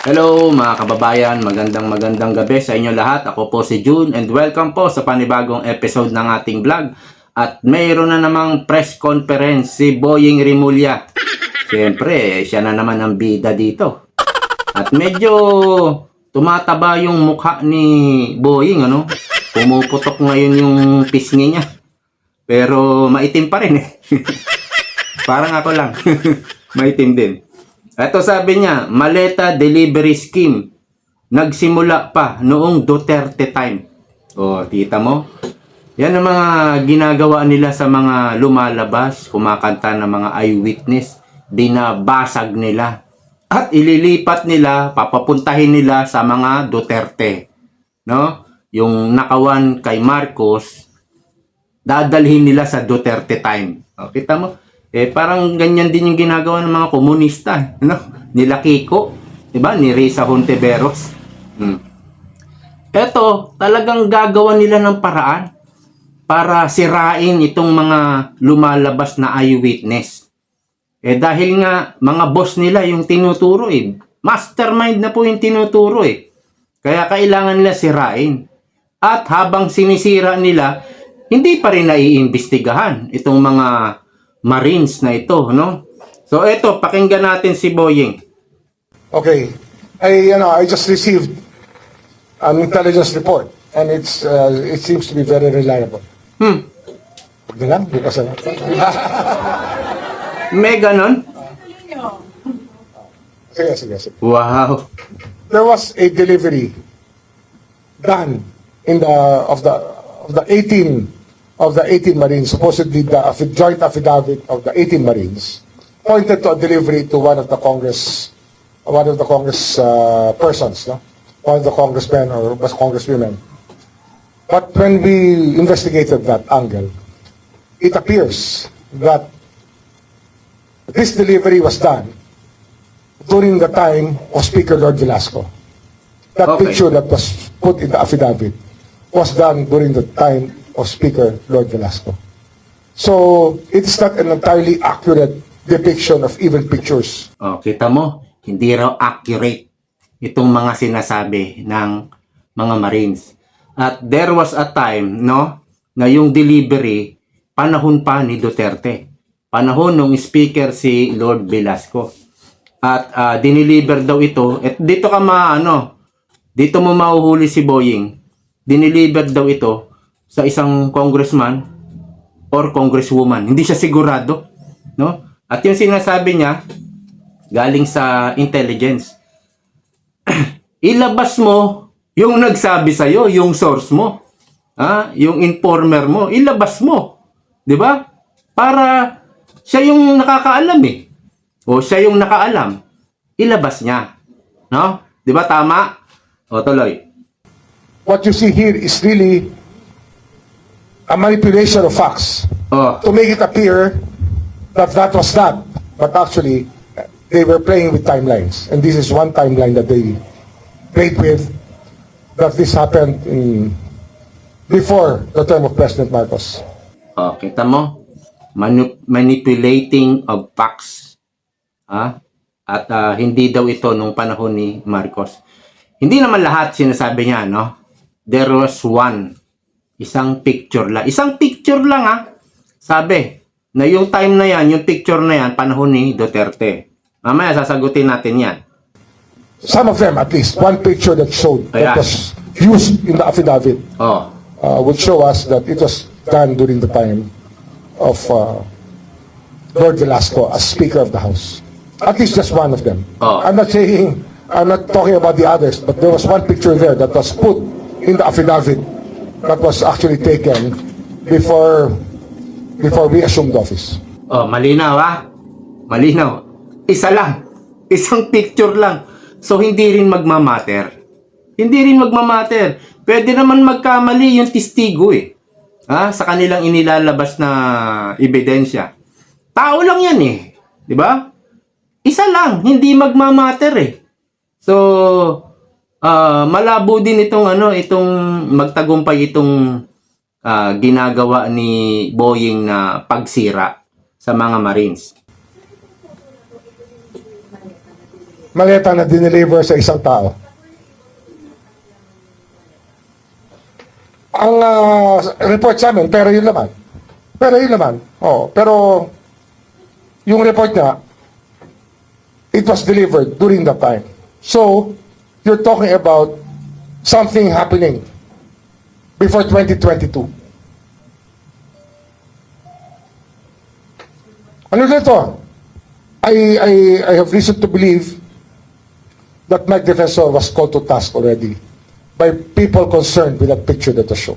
Hello mga kababayan, magandang gabi sa inyo lahat. Ako po si June and welcome po sa panibagong episode ng ating vlog. At mayroon na namang press conference si Boying Rimulya. Siyempre, siya na naman ang bida dito. At medyo tumataba yung mukha ni Boying, ano? Pumuputok ngayon yung pisngi niya. Pero maitim pa rin eh. Parang ako lang. Maitim din. Ito sabi niya, maleta delivery scheme. Nagsimula pa noong Duterte time. O, tita mo? Yan ang mga ginagawa nila sa mga lumalabas, kumakanta ng mga eyewitness. Binabasag nila. At ililipat nila, papapuntahin nila sa mga Duterte. No? Yung nakawan kay Marcos, dadalhin nila sa Duterte time. O, kita mo? Parang ganyan din yung ginagawa ng mga komunista, no? Nila Kiko, 'di ba? Ni Risa Hontiveros. Ito, talagang gagawa nila ng paraan para sirain itong mga lumalabas na eyewitness. Dahil nga mga boss nila yung tinuturo Mastermind na po yung tinuturo Kaya kailangan nila sirain. At habang sinisira nila, hindi pa rin naiimbestigahan itong mga Marines na ito, no? So ito, pakinggan natin si Boying. Okay, I just received an intelligence report, and it seems to be very reliable. Huwag na lang, bukas na lang. May ganon? Sige. Wow. There was a delivery done in of the 18 Marines. Supposedly the joint affidavit of the 18 Marines pointed to a delivery to one of the Congress persons, no? One of the congressmen or congresswomen. But when we investigated that angle, it appears that this delivery was done during the time of Speaker Lord Velasco. That Okay. picture that was put in the affidavit was done during the time of Speaker Lord Velasco. So, it's not an entirely accurate depiction of even pictures. Kita mo, hindi raw accurate itong mga sinasabi ng mga Marines. At there was a time, no, na yung delivery, panahon pa ni Duterte. Panahon nung speaker si Lord Velasco. At dineliver daw ito, at dito dito mo mahuhuli si Boying. Dineliver daw ito sa isang congressman or congresswoman. Hindi siya sigurado, no? At yung sinasabi niya galing sa intelligence. Ilabas mo yung nagsabi sa iyo, yung source mo. Yung informer mo, ilabas mo. 'Di ba? Para siya yung nakakaalam O siya yung nakaalam. Ilabas niya. No? 'Di ba tama? O tuloy. What you see here is really a manipulation of facts to make it appear that that was that. But actually, they were playing with timelines. And this is one timeline that they played with, that this happened before the term of President Marcos. Kita mo? Manipulating of facts. At hindi daw ito nung panahon ni Marcos. Hindi naman lahat sinasabi niya, no? There was one. Isang picture lang. Isang picture lang, Sabi, na yung time na yan, yung picture na yan, panahon ni Duterte. Mamaya sasagutin natin yan. Some of them, at least, one picture that showed, that was used in the affidavit, would show us that it was done during the time of Lord Velasco as Speaker of the House. At least just one of them. I'm not talking about the others, but there was one picture there that was put in the affidavit that was actually taken before we assumed office. Malinaw, Malinaw. Isa lang. Isang picture lang. So, hindi rin magmamatter. Hindi rin magmamatter. Pwede naman magkamali yung testigo sa kanilang inilalabas na ebidensya. Tao lang yan Di ba? Isa lang. Hindi magmamatter So, malabo din itong magtagumpay itong ginagawa ni Boying na pagsira sa mga Marines. maleta na dineliver sa isang tao. Ang report sa amin, pero yun naman. Pero yung report niya, it was delivered during that time. So, you're talking about something happening before 2022. Ano dito? I have reason to believe that Mike Defensor was called to task already by people concerned with that picture that was shown.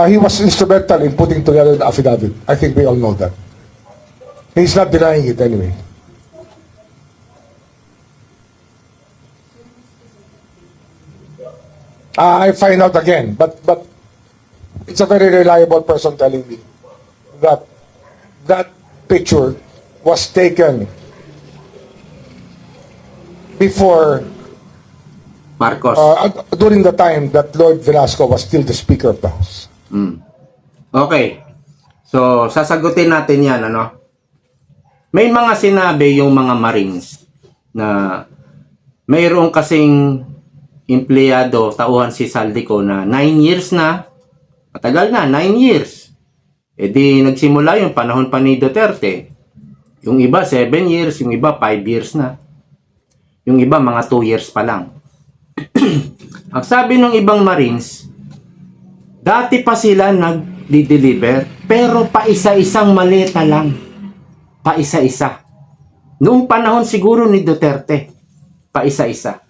He was instrumental in putting together the affidavit. I think we all know that. He's not denying it anyway. I find out again, but it's a very reliable person telling me that that picture was taken before Marcos. during the time that Lloyd Velasco was still the Speaker of the House. Okay. So, sasagutin natin yan, ano? May mga sinabi yung mga Marines na mayroong kasing empleyado, tauhan si Saldico na 9 years na, matagal na, 9 years. E di nagsimula yung panahon pa ni Duterte. Yung iba 7 years, yung iba 5 years na. Yung iba mga 2 years pa lang. Ang sabi ng ibang Marines, dati pa sila nag-deliver, pero paisa-isang maleta lang. Paisa-isa. Noong panahon siguro ni Duterte, paisa-isa.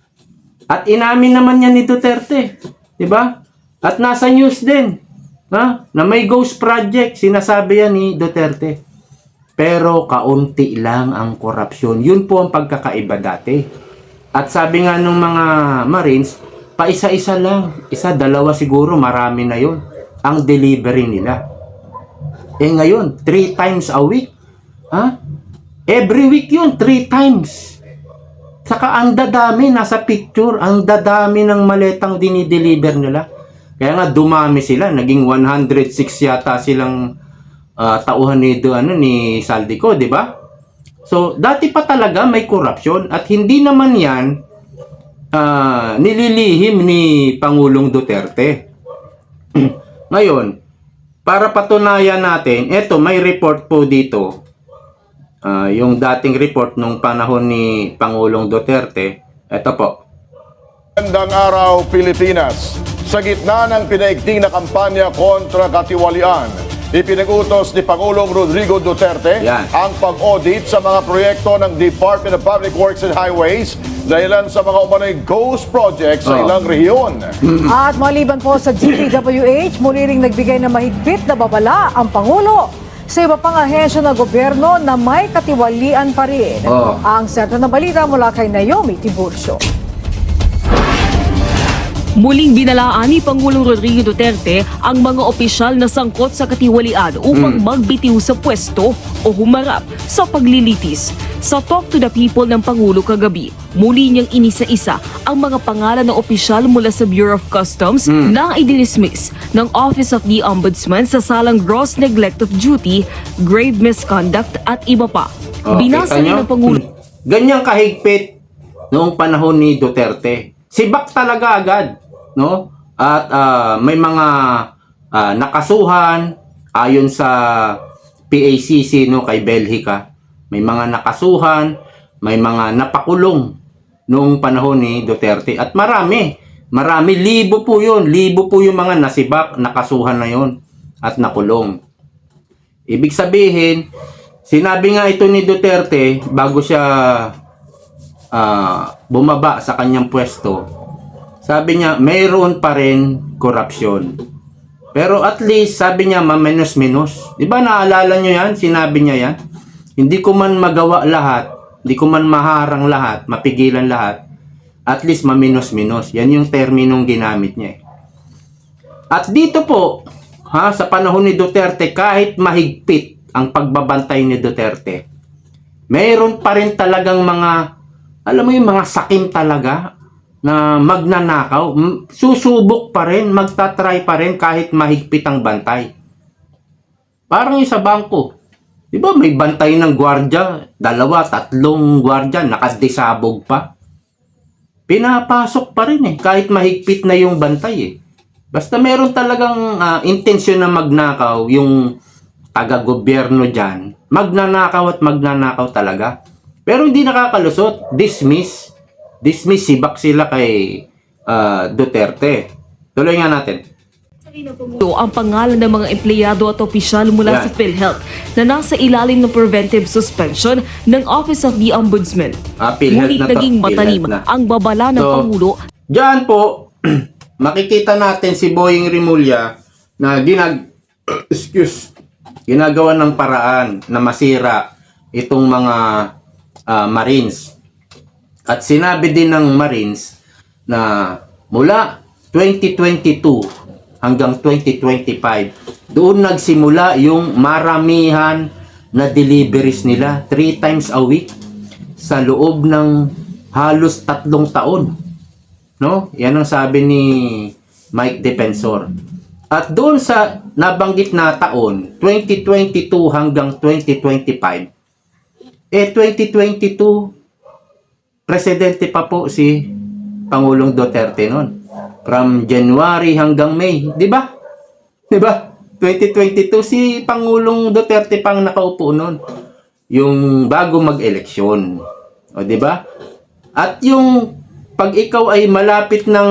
At inamin naman niya ni Duterte, 'di ba? At nasa news din, na may ghost project, sinasabi yan ni Duterte. Pero kaunti lang ang korupsyon. Yun po ang pagkakaiba dati. At sabi nga ng mga Marines, paisa-isa lang. Isa, dalawa siguro, marami na yun. Ang delivery nila. Eh ngayon, 3 times a week. Ha? Every week yun, 3 times. Saka ang dadami, nasa picture, ang dadami ng maletang dinideliver nila. Kaya nga dumami sila, naging 106 yata silang tauhan ni Saldico, di ba? So, dati pa talaga may korupsyon at hindi naman yan nililihim ni Pangulong Duterte. Ngayon, para patunayan natin, eto may report po dito. Yung dating report nung panahon ni Pangulong Duterte. Eto po. Magandang araw, Pilipinas. Sa gitna ng pinaigting na kampanya kontra katiwalian, ipinag-utos ni Pangulong Rodrigo Duterte ang pag-audit sa mga proyekto ng Department of Public Works and Highways dahilan sa mga umano'y ghost projects sa ilang rehiyon. At maliban po sa DPWH, muli ring nagbigay ng mahigpit na babala ang Pangulo sa iba pang ahensya ng gobyerno na may katiwalian pa rin. Ang sentro ng balita mula kay Naomi Tiburcio. Muling binalaan ni Pangulong Rodrigo Duterte ang mga opisyal na sangkot sa katiwalian upang magbitiw sa pwesto o humarap sa paglilitis. Sa Talk to the People ng Pangulo kagabi, muli niyang inisa-isa ang mga pangalan ng opisyal mula sa Bureau of Customs na idinismiss ng Office of the Ombudsman sa salang gross neglect of duty, grave misconduct at iba pa. Binasa rin ng Pangulo. Ganyang kahigpit noong panahon ni Duterte. Sibak talaga agad. No? At may mga nakasuhan ayon sa PACC no kay Belgica. May mga nakasuhan, may mga napakulong noong panahon ni Duterte at marami libo po 'yun. Libo po yung mga nasibak, nakasuhan na 'yon at nakulong. Ibig sabihin, sinabi nga ito ni Duterte bago siya bumaba sa kanyang pwesto. Sabi niya, mayroon pa rin korupsyon. Pero at least, sabi niya, maminus-minus. Di ba naalala niyo yan? Sinabi niya yan. Hindi ko man magawa lahat, hindi ko man maharang lahat, mapigilan lahat. At least, maminus-minus. Yan yung terminong ginamit niya. At dito po, sa panahon ni Duterte, kahit mahigpit ang pagbabantay ni Duterte, mayroon pa rin talagang mga, alam mo yung mga sakim talaga, na magnanakaw, susubok pa rin, magtatry pa rin kahit mahigpit ang bantay. Parang yung sa bangko. Di ba may bantay ng gwardya, 2, 3 gwardya, nakadisabog pa. Pinapasok pa rin kahit mahigpit na yung bantay Basta meron talagang intensyon na magnakaw yung taga-gobyerno dyan. Magnanakaw at magnanakaw talaga. Pero hindi nakakalusot. Dismiss, sibak sila kay Duterte. Tuloy nga natin. Ang pangalan ng mga empleyado at opisyal mula sa PhilHealth na nasa ilalim ng preventive suspension ng Office of the Ombudsman. PhilHealth Ngunit na to, naging matalim PhilHealth na. ang babala ng Pangulo. Diyan po, makikita natin si Boying Rimulya na ginagawa ng paraan na masira itong mga Marines. At sinabi din ng Marines na mula 2022 hanggang 2025, doon nagsimula yung maramihan na deliveries nila 3 times a week sa loob ng halos 3 taon. No? Yan ang sabi ni Mike Defensor. At doon sa nabanggit na taon, 2022 hanggang 2025, 2022, presidente pa po si Pangulong Duterte noon. From January hanggang May, di ba? Di ba? 2022 si Pangulong Duterte pang nakaupo noon. Yung bago mag-eleksyon. O di ba? At yung pag ikaw ay malapit ng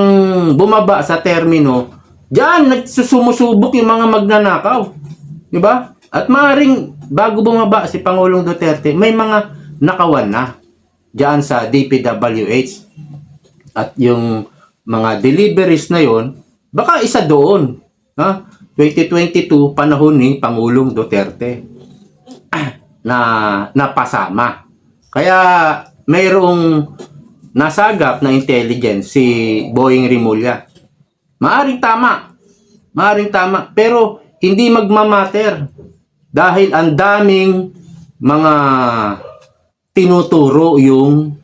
bumaba sa termino, diyan nagsusumusubok yung mga magnanakaw. Di ba? At maaaring bago bumaba si Pangulong Duterte, may mga nakawan na diyan sa DPWH. At yung mga deliveries na yon, baka isa doon. 2022, panahon ni Pangulong Duterte na napasama. Kaya mayroong nasagap na intelligence si Boying Rimulya. Maaring tama, pero hindi magmamatter dahil ang daming mga tinuturo yung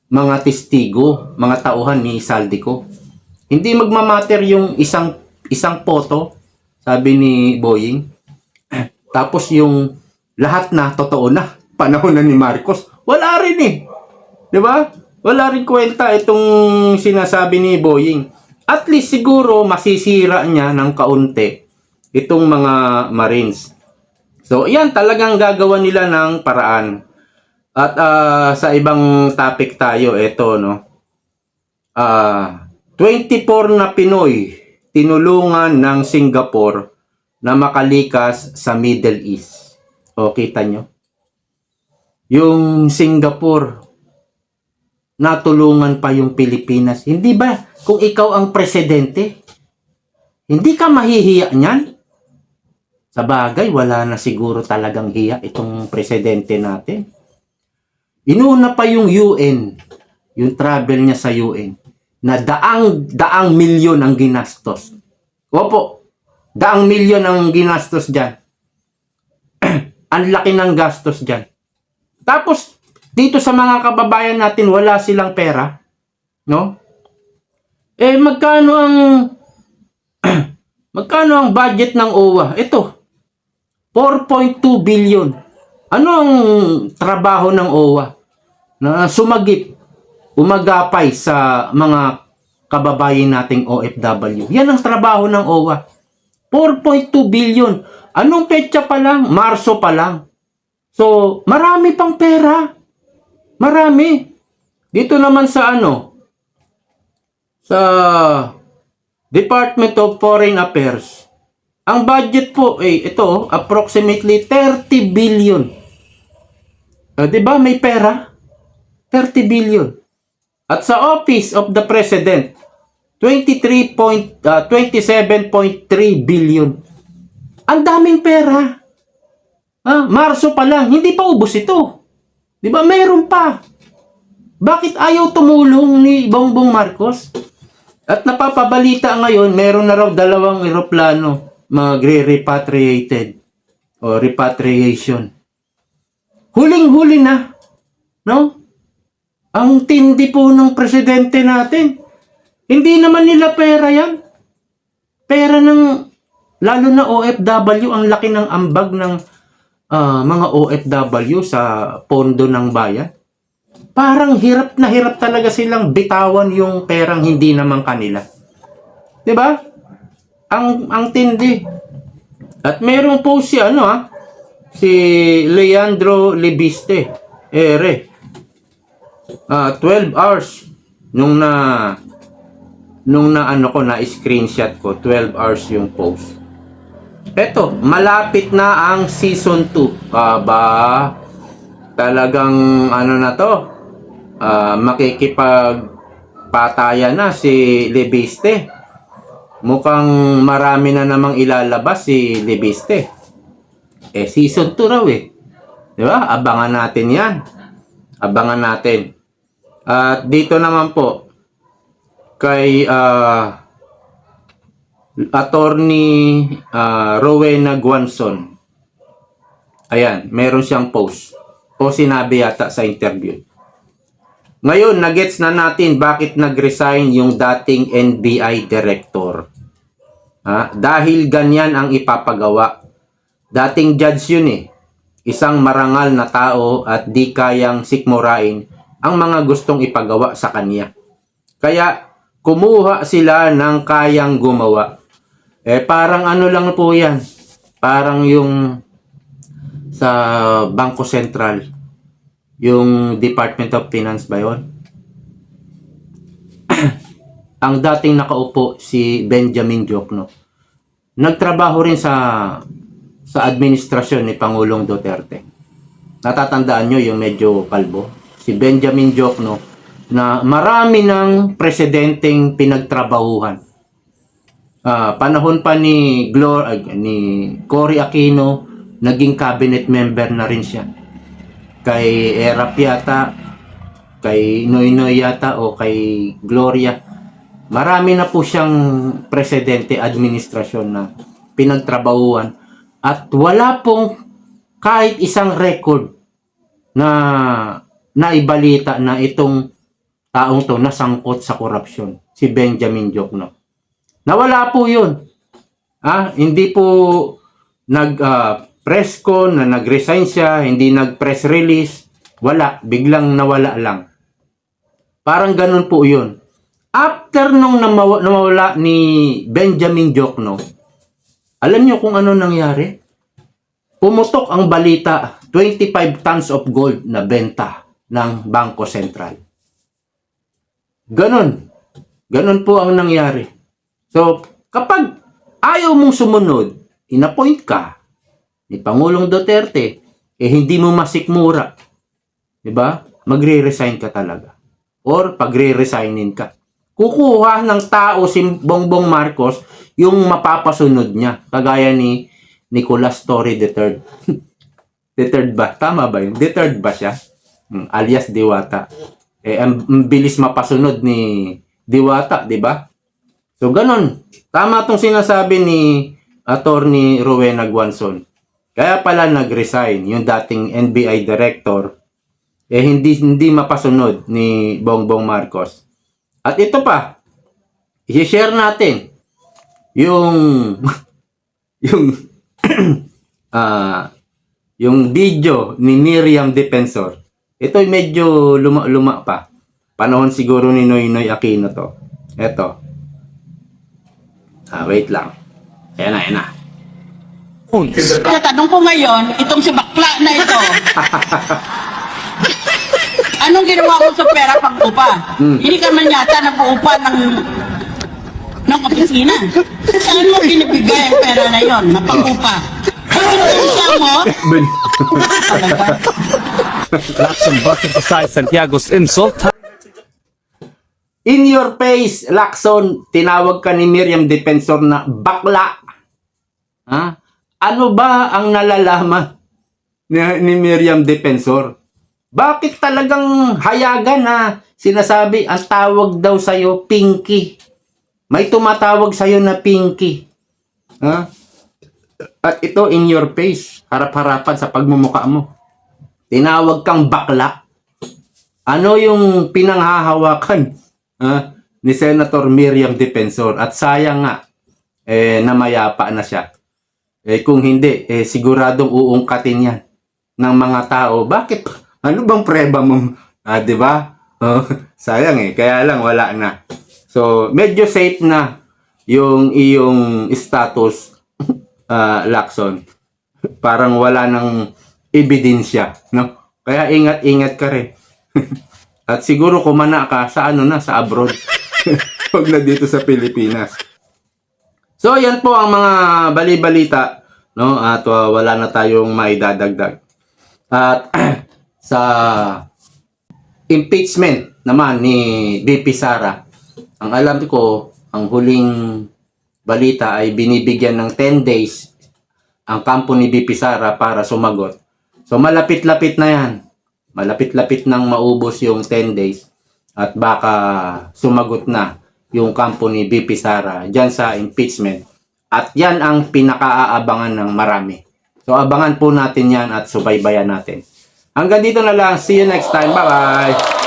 mga testigo, mga tauhan ni Saldico. Hindi magmamatter yung isang photo, sabi ni Boying. Tapos yung lahat na totoo na, panahon na ni Marcos. Wala rin 'Di ba? Wala rin kwenta itong sinasabi ni Boying. At least siguro masisira niya ng kaunti itong mga Marines. So, yan talagang gagawa nila ng paraan. At sa ibang topic tayo, ito, 24 na Pinoy tinulungan ng Singapore na makalikas sa Middle East. O, kita nyo? Yung Singapore, natulungan pa yung Pilipinas. Hindi ba, kung ikaw ang presidente, hindi ka mahihiya niyan? Sa bagay, wala na siguro talagang hiya itong presidente natin. Inuna pa yung UN, yung travel niya sa UN, na daang milyon ang ginastos. Opo, daang milyon ang ginastos dyan. Ang laki ng gastos dyan. Tapos, dito sa mga kababayan natin, wala silang pera. No? Magkano ang budget ng OWA? Ito, 4.2 billion. Ano ang trabaho ng OWA? Na umagapay sa mga kababayan nating OFW. Yan ang trabaho ng OWA. 4.2 billion. Anong petsa pa lang? Marso pa lang. So, marami pang pera. Marami. Dito naman sa sa Department of Foreign Affairs, ang budget po ito, approximately 30 billion. Diba may pera? 30 billion. At sa Office of the President, 27.3 billion. Ang daming pera. Marso pa lang, hindi pa ubos ito. Di ba? Mayroon pa. Bakit ayaw tumulong ni Bongbong Marcos? At napapabalita ngayon, meron na raw 2 eroplano magre-repatriated o repatriation. Huling-huli na. No? Ang tindi po ng presidente natin. Hindi naman nila pera yan. Pera ng, lalo na OFW, ang laki ng ambag ng mga OFW sa pondo ng bayan. Parang hirap na hirap talaga silang bitawan yung perang hindi naman kanila. 'Di ba? Ang tindi. At meron po si si Leandro Libiste, 12 hours nung na screenshot ko, 12 hours yung post. Eto, malapit na ang season 2. Talagang na to, makikipagpatayan na si Libiste. Mukhang marami na namang ilalabas si Libiste. Season 2 raw Di ba? Abangan natin yan. Abangan natin. At dito naman po, kay Attorney Rowena Guanzon. Ayan, meron siyang post. O sinabi yata sa interview. Ngayon, nagets na natin bakit nag-resign yung dating NBI director. Dahil ganyan ang ipapagawa. Dating judge yun Isang marangal na tao at di kayang sikmurain ang mga gustong ipagawa sa kanya. Kaya, kumuha sila ng kayang gumawa. Parang lang po yan. Parang yung sa Bangko Sentral. Yung Department of Finance ba yun? Ang dating nakaupo si Benjamin Diokno. Nagtrabaho rin sa administrasyon ni Pangulong Duterte. Natatandaan nyo yung medyo kalbo? Si Benjamin Diokno na marami ng presidenteng pinagtrabahuhan. Panahon pa ni Cory Aquino, naging cabinet member na rin siya. Kay Erap yata, kay Noynoy yata, o kay Gloria. Marami na po siyang presidente, administrasyon na pinagtrabahuhan. At wala pong kahit isang record na naibalita na itong taong to nasangkot sa korupsyon. Si Benjamin Diokno. Nawala po yun. Hindi po press con na nag-resign siya, hindi nag-press release, wala, biglang nawala lang. Parang ganun po yun. After nung nawala ni Benjamin Diokno, alam niyo kung ano nangyari? Pumutok ang balita, 25 tons of gold na benta ng Bangko Sentral. Ganun. Ganun po ang nangyari. So, kapag ayaw mong sumunod, inappoint ka ni Pangulong Duterte, hindi mo masikmura. Diba? Magre-resign ka talaga. Or pagre-resignin ka. Kukuha ng tao si Bongbong Marcos yung mapapasunod niya. Kagaya ni Nicolas Torre III. III ba? Tama ba yun? III ba siya? Alias Diwata. Ang bilis mapasunod ni Diwata, di ba? So, ganun. Tama itong sinasabi ni Attorney Rowena Guanzon. Kaya pala nag-resign yung dating NBI director, hindi mapasunod ni Bongbong Marcos. At ito pa, i-share natin yung yung video ni Miriam Defensor. Ito medyo luma pa. Panahon siguro ni Noynoy Aquino to. Ito. Wait lang. Ayan na. Tanong ko ngayon, itong si bakla na ito, anong ginawa ko sa pera pag-upa? Hindi ka man yata nag-uupa ng opisina. Saan mo binibigay ang pera na yon na pag-upa? Ang pinunsa mo? Lacson bucket beside Santiago's insult. In your face, Lacson, tinawag ka ni Miriam Defensor na bakla. Ano ba ang nalalaman ni Miriam Defensor? Bakit talagang hayagan na sinasabi ang tawag daw sa'yo Pinky? May tumatawag sa'yo na Pinky. At ito in your face, harap-harapan sa pagmumukha mo. Tinawag kang bakla. Ano yung pinanghahawakan ni Senator Miriam Defensor? At sayang nga, namayapa na siya. Kung hindi, siguradong uungkatin yan ng mga tao. Bakit? Ano bang preba mo? Di ba? Sayang kaya lang wala na. So, medyo safe na yung iyong status, Lacson. Parang wala nang ebidensya, no? Kaya ingat-ingat ka rin. At siguro kumana ka sa sa abroad. Huwag na dito sa Pilipinas. So, yan po ang mga bali-balita, no? At wala na tayong maidadagdag. At sa impeachment naman ni BP Sara, ang alam ko, ang huling balita ay binibigyan ng 10 days ang kampo ni BP Sara para sumagot. So, malapit-lapit na yan. Malapit-lapit nang maubos yung 10 days at baka sumagot na yung kampo ni BP Sara dyan sa impeachment. At yan ang pinakaaabangan ng marami. So, abangan po natin yan at subaybayan natin. Hanggang dito na lang. See you next time. Bye-bye!